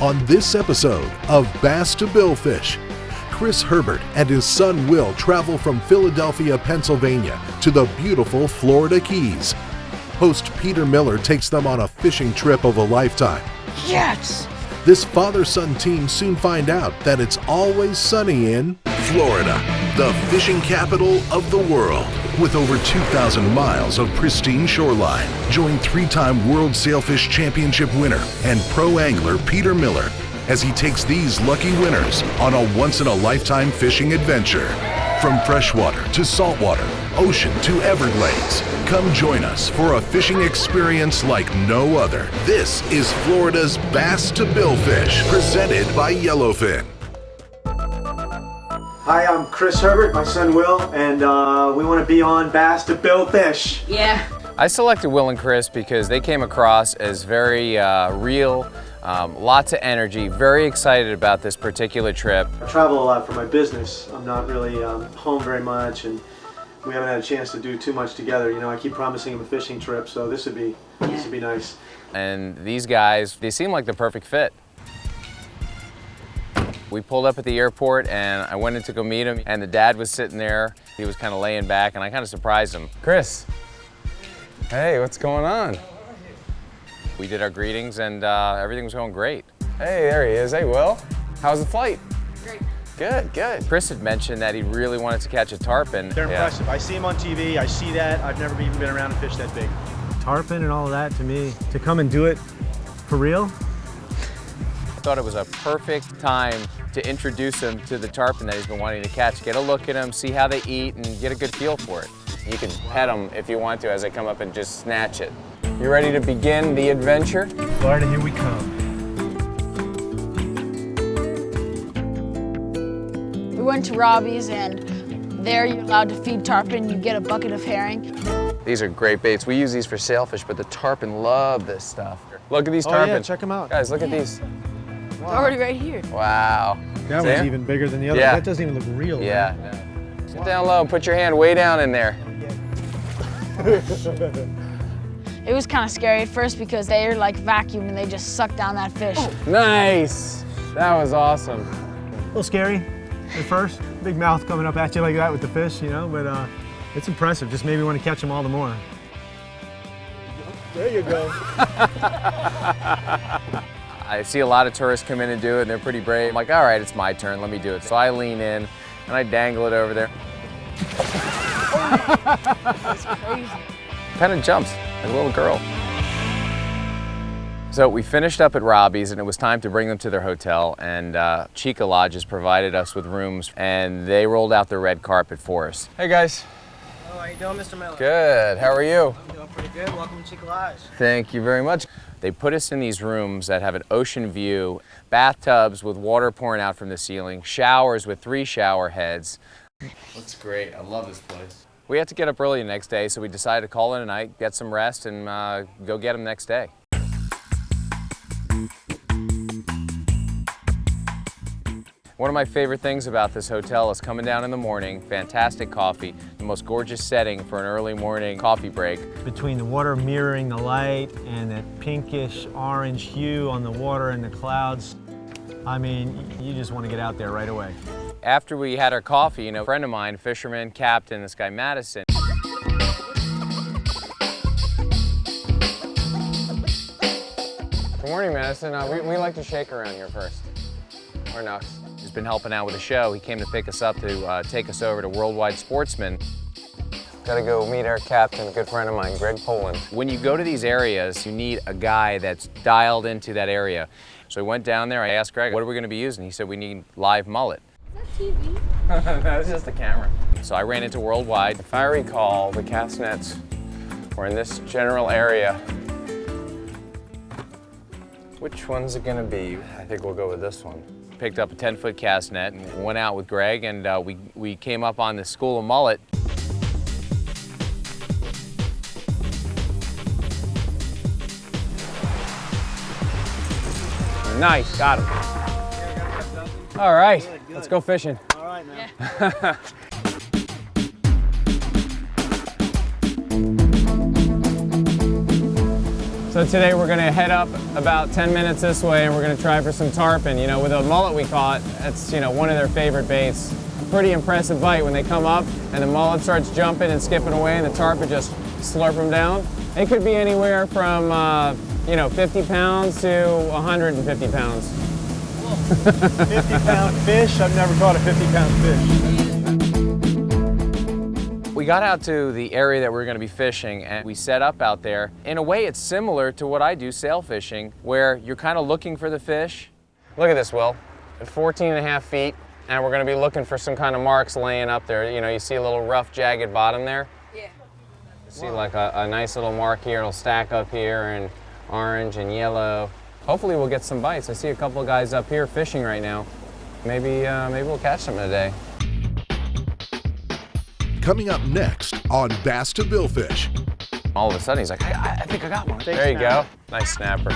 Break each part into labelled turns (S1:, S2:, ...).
S1: On this episode of Bass to Billfish, Chris Herbert and his son Will travel from Philadelphia, Pennsylvania to the beautiful Florida Keys. Host Peter Miller takes them on a fishing trip of a lifetime.
S2: Yes!
S1: This father-son team soon find out that it's always sunny in Florida, the fishing capital of the world. With over 2,000 miles of pristine shoreline, join three-time World Sailfish Championship winner and pro angler Peter Miller as he takes these lucky winners on a once-in-a-lifetime fishing adventure. From freshwater to saltwater, ocean to Everglades, come join us for a fishing experience like no other. This is Florida's Bass to Billfish, presented by Yellowfin.
S3: Hi, I'm Chris Herbert, my son Will, and we want to be on Bass to Billfish.
S2: Yeah.
S4: I selected Will and Chris because they came across as very real, lots of energy, very excited about this particular trip.
S3: I travel a lot for my business. I'm not really home very much, and we haven't had a chance to do too much together. You know, I keep promising him a fishing trip, so this would be nice.
S4: And these guys, they seem like the perfect fit. We pulled up at the airport and I went in to go meet him, and the dad was sitting there. He was kind of laying back and I kind of surprised him. Chris, hey, what's going on? We did our greetings and everything was going great. Hey, there he is. Hey, Will. How's the flight?
S2: Great.
S4: Good, good. Chris had mentioned that he really wanted to catch a tarpon.
S3: They're impressive. I see them on TV, I see that. I've never even been around a fish that big. Tarpon and all of that, to me, to come and do it for real.
S4: I thought it was a perfect time to introduce him to the tarpon that he's been wanting to catch. Get a look at them, see how they eat, and get a good feel for it. You can pet them if you want to as they come up and just snatch it. You ready to begin the adventure?
S3: Florida, here we come.
S2: We went to Robbie's, and there you're allowed to feed tarpon. You get a bucket of herring.
S4: These are great baits. We use these for sailfish, but the tarpon love this stuff. Look at these tarpon.
S3: Oh yeah, check them out.
S4: Guys, look at these.
S2: It's already right here.
S4: Wow.
S3: That
S4: See
S3: one's
S4: him?
S3: even bigger than the other.
S4: Yeah.
S3: That doesn't even look real.
S4: Yeah. Sit down low and put your hand way down in there.
S2: It was kind of scary at first because they're like vacuum and they just suck down that fish.
S4: Nice. That was awesome.
S3: A little scary at first. Big mouth coming up at you like that with the fish, you know, but it's impressive. Just maybe want to catch them all the more. There you go.
S4: I see a lot of tourists come in and do it, and they're pretty brave. I'm like, all right, it's my turn, let me do it. So I lean in, and I dangle it over there.
S2: That's crazy.
S4: Kind of jumps, like a little girl. So we finished up at Robbie's, and it was time to bring them to their hotel, and Chica Lodges provided us with rooms, and they rolled out the red carpet for us. Hey, guys.
S5: How you doing, Mr. Miller?
S4: Good, how are you?
S5: I'm doing pretty good. Welcome to Chica Lodge.
S4: Thank you very much. They put us in these rooms that have an ocean view, bathtubs with water pouring out from the ceiling, showers with 3 shower heads. Looks great. I love this place. We had to get up early the next day, so we decided to call it a night, get some rest, and go get them next day. One of my favorite things about this hotel is coming down in the morning, fantastic coffee, the most gorgeous setting for an early morning coffee break.
S3: Between the water mirroring the light and that pinkish orange hue on the water and the clouds, I mean, you just want to get out there right away.
S4: After we had our coffee, you know, a friend of mine, fisherman, captain, this guy Madison. Good morning, Madison. We like to shake around here first. Or Nux. He's been helping out with the show. He came to pick us up to take us over to Worldwide Sportsman. Gotta go meet our captain, a good friend of mine, Greg Poland. When you go to these areas, you need a guy that's dialed into that area. So I went down there, I asked Greg, what are we gonna be using? He said, we need live mullet.
S2: Is that TV?
S4: That's just a camera. So I ran into Worldwide. If I recall, the cast nets were in this general area. Which one's it gonna be? I think we'll go with this one. Picked up a 10-foot cast net and went out with Greg, and we came up on the school of mullet. Nice, got him. All right, let's go fishing.
S3: All right, man.
S2: Yeah.
S3: So
S4: So today we're gonna head up about 10 minutes this way and we're gonna try for some tarpon. You know, with a mullet we caught, that's, you know, one of their favorite baits. Pretty impressive bite when they come up and the mullet starts jumping and skipping away and the tarpon just slurp them down. It could be anywhere from, you know, 50 pounds to 150 pounds.
S3: 50-pound fish? I've never caught a 50-pound fish.
S4: We got out to the area that we were going to be fishing and we set up out there. In a way, it's similar to what I do sail fishing, where you're kind of looking for the fish. Look at this, Will. At 14.5 feet, and we're going to be looking for some kind of marks laying up there. You know, you see a little rough, jagged bottom there? Yeah. You see like a nice little mark here. It'll stack up here in orange and yellow. Hopefully we'll get some bites. I see a couple of guys up here fishing right now. Maybe we'll catch them today.
S1: Coming up next on Bass to Billfish.
S4: All of a sudden he's like, I think I got one. There you go. Nice snapper.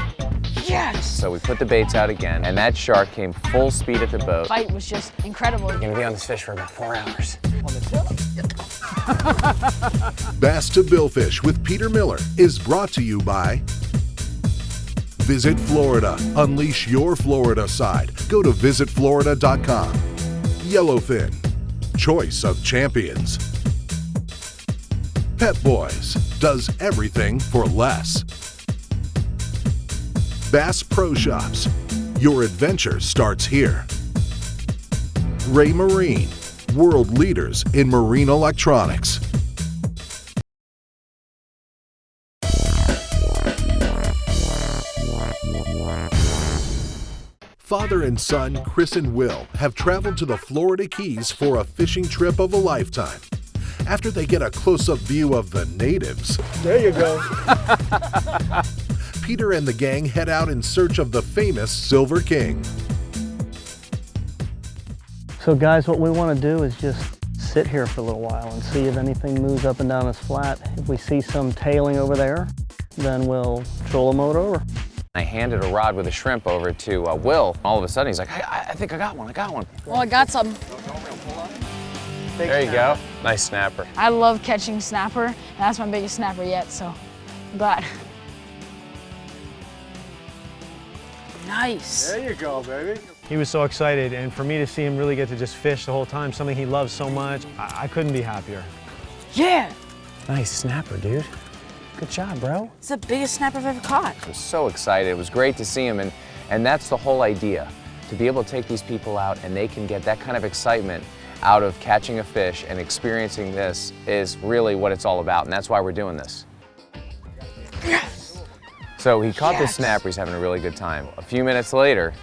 S2: Yes!
S4: So we put the baits out again, and that shark came full speed at the boat.
S2: The fight was just incredible.
S4: We're gonna be on this fish for about 4 hours.
S1: Bass to Billfish with Peter Miller is brought to you by Visit Florida. Unleash your Florida side. Go to visitflorida.com. Yellowfin. Choice of champions. Pep Boys does everything for less. Bass Pro Shops. Your adventure starts here. Ray Marine. World leaders in marine electronics. Father and son, Chris and Will, have traveled to the Florida Keys for a fishing trip of a lifetime. After they get a close-up view of the natives,
S3: There you go.
S1: Peter and the gang head out in search of the famous Silver King.
S6: So guys, what we want to do is just sit here for a little while and see if anything moves up and down this flat. If we see some tailing over there, then we'll troll a motor over.
S4: I handed a rod with a shrimp over to Will. All of a sudden he's like, I think I got one.
S2: Well, I got some.
S4: There you go. Nice snapper.
S2: I love catching snapper, and that's my biggest snapper yet, so I'm glad. Nice.
S3: There you go, baby.
S7: He was so excited, and for me to see him really get to just fish the whole time, something he loves so much, I couldn't be happier.
S2: Yeah!
S4: Nice snapper, dude. Good job, bro.
S2: It's the biggest snapper I've ever caught.
S4: I was so excited. It was great to see him, and that's the whole idea. To be able to take these people out and they can get that kind of excitement out of catching a fish and experiencing this is really what it's all about, and that's why we're doing this.
S2: Yes!
S4: So he caught the
S2: Yes.
S4: snapper, he's having a really good time. A few minutes later,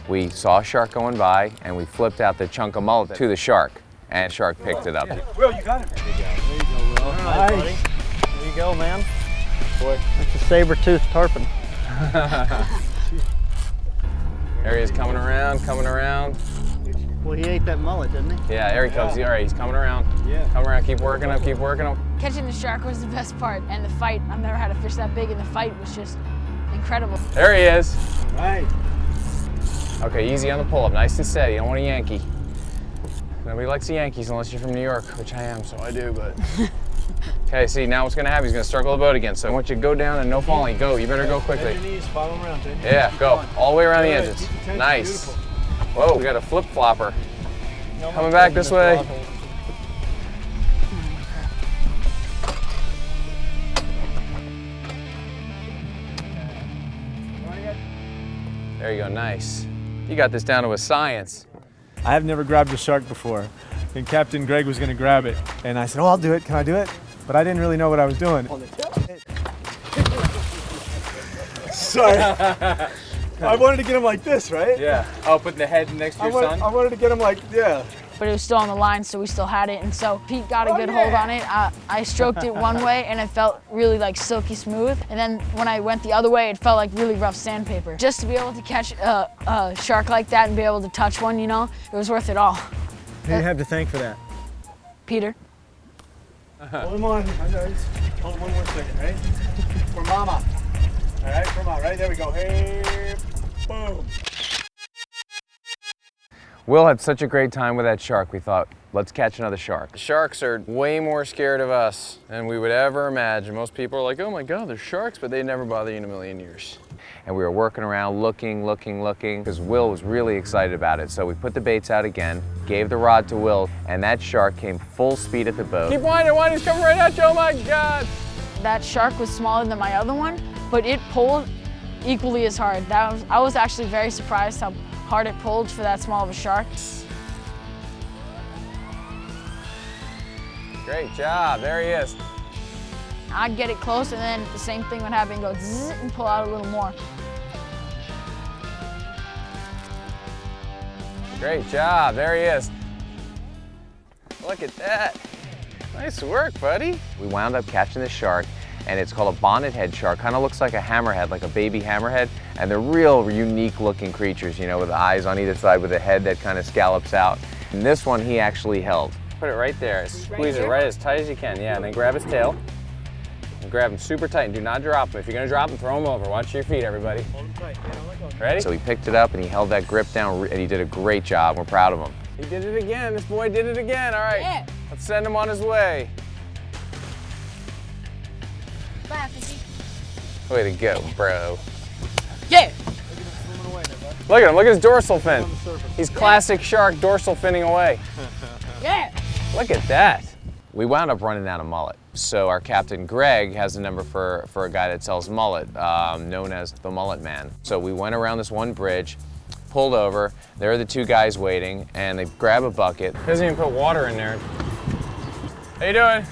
S4: we saw a shark going by and we flipped out the chunk of mullet to the shark, and the shark picked it up.
S3: Will, you got it. There you go, Will. All right, buddy.
S6: There you go, man. Boy, that's a saber-toothed tarpon.
S4: There he is, coming around.
S6: Well, he ate that mullet, didn't he?
S4: Yeah, there he comes. All right, he's coming around.
S3: Yeah.
S4: Come around, keep working him.
S2: Catching the shark was the best part, and the fight, I've never had a fish that big, and the fight was just incredible.
S4: There he is.
S3: Right.
S4: Okay, easy on the pull-up, nice and steady. You don't want a Yankee. Nobody likes the Yankees unless you're from New York, which I am, so I do, but. Okay, see, now what's gonna happen, he's gonna circle the boat again, so I want you to go down and no falling. Go, you better go quickly.
S3: Bend your knees, follow him around. Bend your
S4: Yeah,
S3: knees.
S4: go,
S3: Come on.
S4: all the way around the
S3: Good.
S4: edges.
S3: Keep your tension.
S4: Nice.
S3: Beautiful.
S4: Whoa, we got a flip-flopper. Coming back this way. There you go, nice. You got this down to a science.
S7: I have never grabbed a shark before, and Captain Greg was gonna grab it. And I said, oh, I'll do it, can I do it? But I didn't really know what I was doing. Sorry. I wanted to get him like this, right?
S4: Yeah. Oh, putting the head next to
S7: I wanted to get him like, yeah.
S2: But it was still on the line, so we still had it, and so Pete got a good hold on it. I stroked it one way, and it felt really like silky smooth, and then when I went the other way, it felt like really rough sandpaper. Just to be able to catch a shark like that and be able to touch one, you know, it was worth it all.
S7: Who do you have to thank for that?
S2: Peter.
S3: Hold him on. Hold him one more second, right? For mama. All right, for mama, right? There we go. Hey, boom.
S4: Will had such a great time with that shark, we thought, let's catch another shark. The sharks are way more scared of us than we would ever imagine. Most people are like, oh my God, there's sharks, but they never bother you in a million years. And we were working around looking, because Will was really excited about it. So we put the baits out again, gave the rod to Will, and that shark came full speed at the boat. Keep winding, he's coming right at you, oh my God.
S2: That shark was smaller than my other one, but it pulled equally as hard. I was actually very surprised how hard it pulled for that small of a shark.
S4: Great job, there he is.
S2: I'd get it close and then the same thing would happen, go zzz and pull out a little more.
S4: Great job, there he is. Look at that. Nice work, buddy. We wound up catching the shark, and it's called a bonnethead shark. Kind of looks like a hammerhead, like a baby hammerhead. And they're real unique looking creatures, you know, with eyes on either side with a head that kind of scallops out. And this one he actually held. Put it right there, squeeze it right as tight as you can. Yeah, and then grab his tail. And grab him super tight and do not drop him. If you're gonna drop him, throw him over. Watch your feet, everybody.
S5: Hold him tight.
S4: Ready? So he picked it up and he held that grip down and he did a great job. We're proud of him. He did it again. This boy did it again. All right, yeah. Let's send him on his way.
S2: Bye, Fishy.
S4: Way to go, bro.
S2: Yeah.
S4: Look at him, look at his dorsal fin. He's classic shark dorsal finning away.
S2: Yeah.
S4: Look at that. We wound up running out of mullet. So our captain, Greg, has a number for a guy that sells mullet, known as the Mullet Man. So we went around this one bridge, pulled over, there are the two guys waiting, and they grab a bucket. Doesn't even put water in there. How you doing?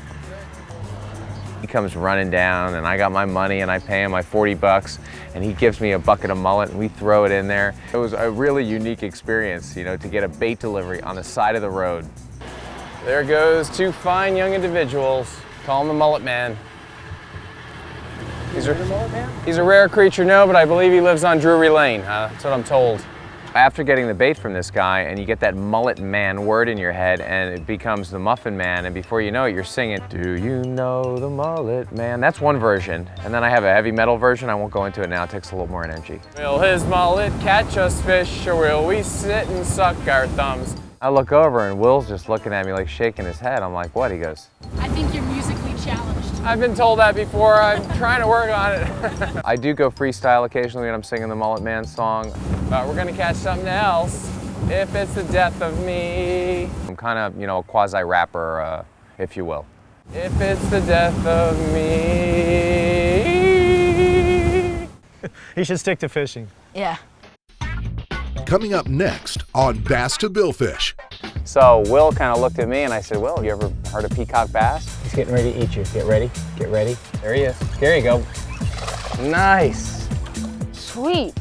S4: He comes running down, and I got my money, and I pay him my 40 bucks, and he gives me a bucket of mullet, and we throw it in there. It was a really unique experience, you know, to get a bait delivery on the side of the road. There goes two fine young individuals. Call him the Mullet Man. He's a rare creature, no, but I believe he lives on Drury Lane. That's what I'm told. After getting the bait from this guy, and you get that Mullet Man word in your head, and it becomes the Muffin Man, and before you know it, you're singing, do you know the Mullet Man? That's one version, and then I have a heavy metal version. I won't go into it now, it takes a little more energy. Will his mullet catch us fish, or will we sit and suck our thumbs? I look over, and Will's just looking at me like shaking his head. I'm like, what? He goes,
S2: I think you're musically challenged.
S4: I've been told that before. I'm trying to work on it. I do go freestyle occasionally when I'm singing the Mullet Man song. But we're gonna catch something else, if it's the death of me. I'm kind of, you know, a quasi-rapper, if you will. If it's the death of me.
S7: He should stick to fishing.
S2: Yeah.
S1: Coming up next on Bass to Billfish.
S4: So Will kind of looked at me and I said, Will, you ever heard of peacock bass?
S5: He's getting ready to eat you. Get ready. Get ready.
S4: There he is. There you go. Nice.
S2: Sweet.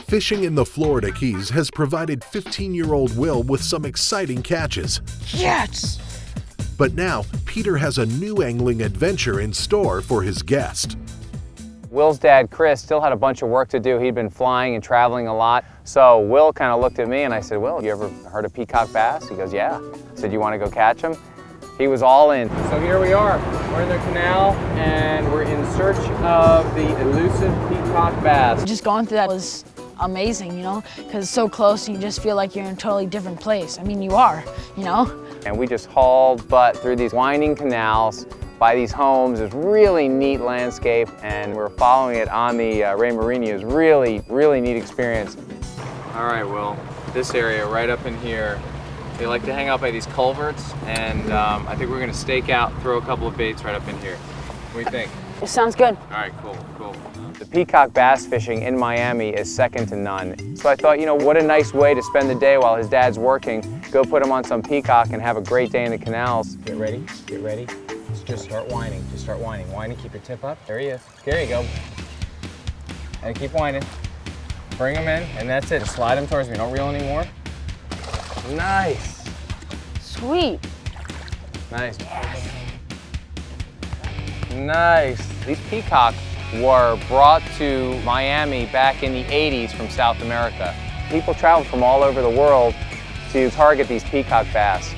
S1: Fishing in the Florida Keys has provided 15-year-old Will with some exciting catches.
S2: Yes!
S1: But now, Peter has a new angling adventure in store for his guest.
S4: Will's dad, Chris, still had a bunch of work to do. He'd been flying and traveling a lot. So Will kind of looked at me and I said, Will, you ever heard of peacock bass? He goes, yeah. I said, you want to go catch them? He was all in. So here we are. We're in the canal and we're in search of the elusive peacock bass.
S2: Just going through that was amazing, you know, because it's so close and you just feel like you're in a totally different place. I mean, you are, you know?
S4: And we just hauled butt through these winding canals by these homes. It's really neat landscape, and we're following it on the Ray Marini. It was really, really neat experience. All right, Will, this area right up in here, they like to hang out by these culverts, and I think we're gonna stake out, throw a couple of baits right up in here. What do you think?
S2: It sounds good.
S4: All right, cool, cool. The peacock bass fishing in Miami is second to none. So I thought, you know, what a nice way to spend the day while his dad's working. Go put him on some peacock and have a great day in the canals.
S5: Get ready. Get ready. Just start whining. Just start whining. Whining, keep your tip up. There he is. There you go. And keep whining. Bring him in, and that's it. Just slide him towards me. Don't reel anymore.
S4: Nice.
S2: Sweet.
S4: Nice. Nice. These peacock were brought to Miami back in the 80s from South America. People traveled from all over the world to target these peacock bass.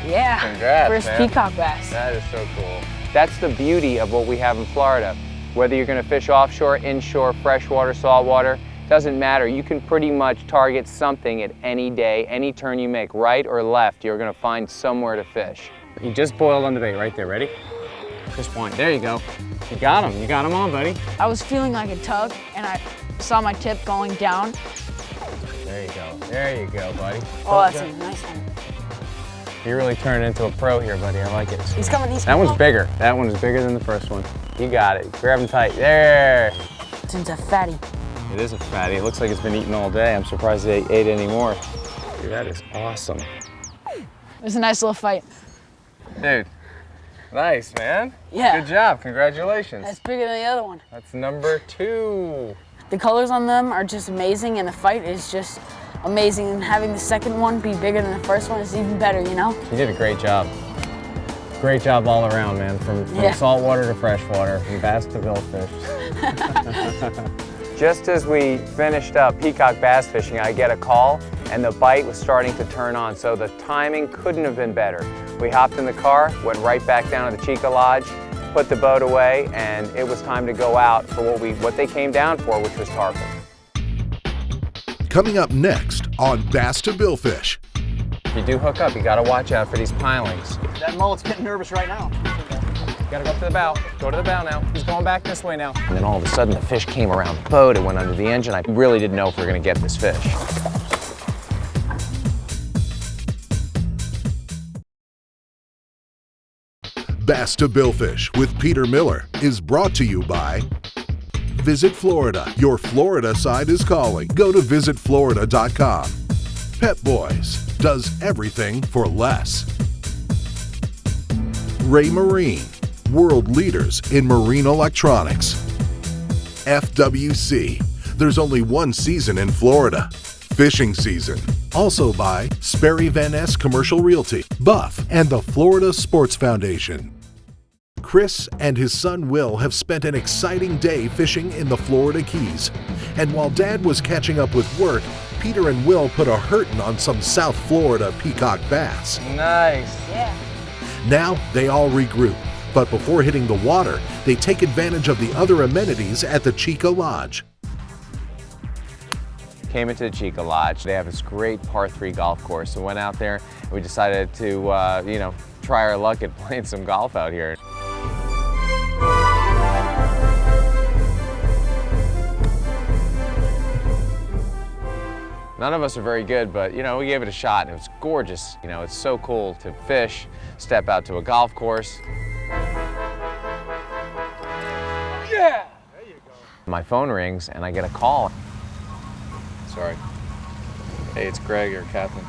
S2: Yeah.
S4: Congrats,
S2: First
S4: man.
S2: peacock bass.
S4: That is so cool. That's the beauty of what we have in Florida. Whether you're gonna fish offshore, inshore, freshwater, saltwater, doesn't matter. You can pretty much target something at any day, any turn you make, right or left, you're gonna find somewhere to fish.
S5: He just boiled on the bait right there, ready? Just point, there you go. You got him on, buddy.
S2: I was feeling like a tug, and I saw my tip going down.
S5: There you go, buddy.
S2: Oh, that's a nice one.
S5: You really turned into a pro here, buddy. I like it.
S2: He's coming, he's
S5: That
S2: coming.
S5: one's bigger. That one is bigger than the first one. You got it. Grab him tight. There.
S2: It's a fatty.
S5: It is a fatty. It looks like it's been eaten all day. I'm surprised they ate any more. Dude, that is awesome.
S2: It was a nice little fight.
S5: Dude, nice, man.
S2: Yeah.
S5: Good job. Congratulations.
S2: That's bigger than the other one.
S5: That's number 2.
S2: The colors on them are just amazing, and the fight is just amazing. And having the second one be bigger than the first one is even better, you know?
S5: You did a great job. Great job all around, man. From saltwater to freshwater, from bass to billfish.
S4: Just as we finished up peacock bass fishing, I get a call and the bite was starting to turn on, so the timing couldn't have been better. We hopped in the car, went right back down to the Chica Lodge, put the boat away, and it was time to go out for what they came down for, which was tarpon.
S1: Coming up next on Bass to Billfish.
S4: If you do hook up, you gotta watch out for these pilings.
S6: That mullet's getting nervous right now.
S4: You gotta go up to the bow. Go to the bow now. He's going back this way now. And then all of a sudden the fish came around the boat, it went under the engine. I really didn't know if we were gonna get this fish.
S1: Bass to Billfish with Peter Miller is brought to you by Visit Florida. Your Florida side is calling. Go to visitflorida.com. Pep Boys does everything for less. Ray Marine, world leaders in marine electronics. FWC, there's only one season in Florida, fishing season. Also by Sperry Van Ness Commercial Realty, Buff, and the Florida Sports Foundation. Chris and his son Will have spent an exciting day fishing in the Florida Keys. And while Dad was catching up with work, Peter and Will put a hurtin' on some South Florida peacock bass.
S5: Nice.
S2: Yeah.
S1: Now they all regroup, but before hitting the water, they take advantage of the other amenities at the Chica Lodge.
S4: Came into the Chica Lodge. They have this great par 3 golf course. So went out there and we decided to, try our luck at playing some golf out here. None of us are very good, but we gave it a shot and it was gorgeous. It's so cool to fish, step out to a golf course. Yeah! There you go. My phone rings and I get a call. Sorry. Hey, it's Greg, your captain.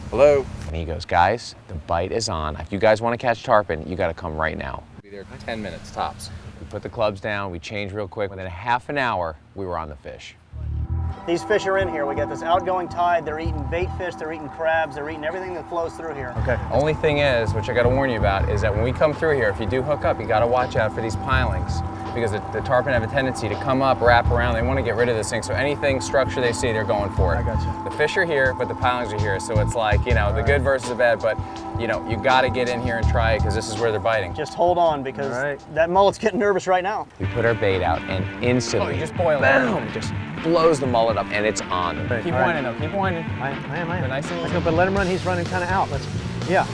S4: Hello? And he goes, guys, the bite is on. If you guys want to catch tarpon, you got to come right now. Be there 10 minutes tops. We put the clubs down, we changed real quick. Within a half an hour, we were on the fish.
S6: These fish are in here. We got this outgoing tide. They're eating bait fish, they're eating crabs, they're eating everything that flows through here.
S5: Okay.
S4: Only thing is, which I got to warn you about, is that when we come through here, if you do hook up, you got to watch out for these pilings, because the tarpon have a tendency to come up, wrap around. They want to get rid of this thing, so anything structure they see, they're going for it.
S5: I got you.
S4: The fish are here, but the pilings are here, so it's like, the good versus the bad, but you got to get in here and try it, because this is where they're biting.
S6: Just hold on, because that mullet's getting nervous right now.
S4: We put our bait out, and instantly,
S5: just boil it.
S4: boom, just blows the mullet up, and it's on.
S5: Keep winding though, keep winding.
S6: I am.
S5: But nice and easy.
S6: Okay, but let him run. He's running kind of out. Yeah.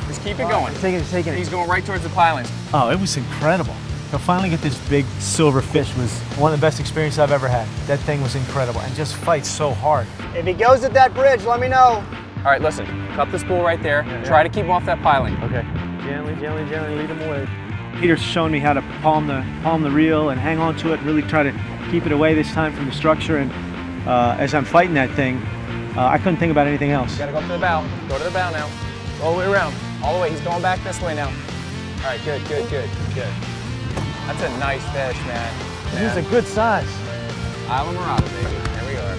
S4: Just keep it going.
S6: He's taking it.
S4: He's going right towards the pilings.
S7: Oh, it was incredible. To finally get this big silver fish was one of the best experiences I've ever had. That thing was incredible and just fights so hard.
S6: If he goes at that bridge, let me know.
S4: All right, listen, cut the spool right there. Try to keep him off that piling.
S7: Okay. Gently, lead him away. Peter's shown me how to palm the reel and hang on to it, really try to keep it away this time from the structure. And as I'm fighting that thing, I couldn't think about anything else.
S4: You gotta go up to the bow. Go to the bow now. All the way around. All the way. He's going back this way now. All right, good. That's a nice fish, man.
S6: He's a good size.
S4: Isla Morada, baby. There we are.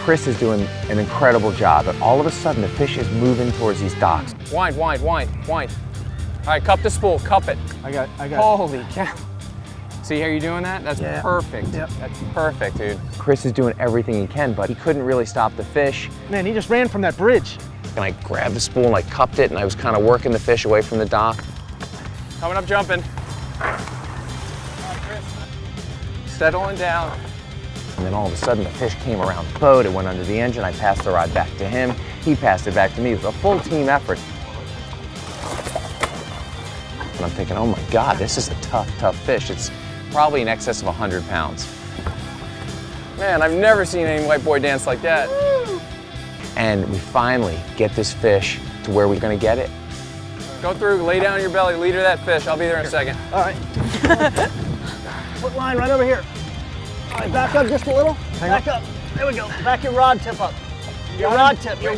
S4: Chris is doing an incredible job, but all of a sudden the fish is moving towards these docks. Wind. All right, cup the spool, cup it.
S7: I got.
S4: Holy cow. See how you're doing that? That's
S7: Yeah.
S4: perfect.
S7: Yep.
S4: That's perfect, dude. Chris is doing everything he can, but he couldn't really stop the fish.
S7: Man, he just ran from that bridge.
S4: And I grabbed the spool and I cupped it, and I was kind of working the fish away from the dock. Coming up, jumping. Settling down. And then all of a sudden the fish came around the boat, it went under the engine, I passed the rod back to him, he passed it back to me. It was a full team effort. And I'm thinking, oh my God, this is a tough, tough fish. It's probably in excess of 100 pounds. Man, I've never seen any white boy dance like that. And we finally get this fish to where we're gonna get it. Go through, lay down your belly, leader that fish. I'll be there in a second.
S7: All right. Put line right over here. All right, back up just a little. Back up. There we go. Back your rod tip up. Your rod tip. There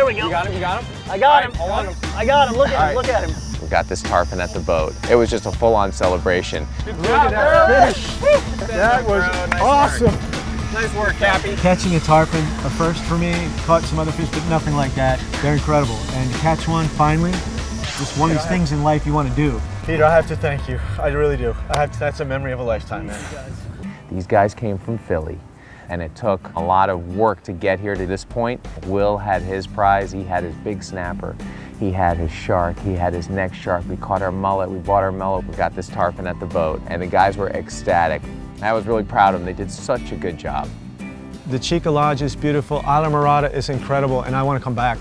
S7: we go.
S4: You got him, you got him?
S7: I got him.
S4: Hold on.
S7: I got him. Look at him. Look at him.
S4: We got this tarpon at the boat. It was just a full-on celebration.
S7: Look at that fish. That was awesome.
S4: Nice work, Cappy.
S7: Catching a tarpon, a first for me. Caught some other fish, but nothing like that. They're incredible. And to catch one finally, just one of these things in life you want to do. Peter, I have to thank you. I really do. That's a memory of a lifetime, man.
S4: These guys came from Philly, and it took a lot of work to get here to this point. Will had his prize. He had his big snapper. He had his shark. He had his next shark. We caught our mullet. We bought our mullet. We got this tarpon at the boat, and the guys were ecstatic. I was really proud of them. They did such a good job.
S7: The Chica Lodge is beautiful. Isla Morada is incredible, and I want to come back.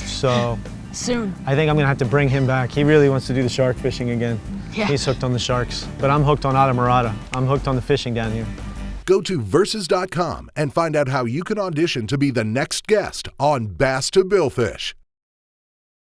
S7: So
S2: Soon.
S7: I think I'm going to have to bring him back. He really wants to do the shark fishing again.
S2: Yeah.
S7: He's hooked on the sharks, but I'm hooked on Isla Morada. I'm hooked on the fishing down here.
S1: Go to versus.com and find out how you can audition to be the next guest on Bass to Billfish.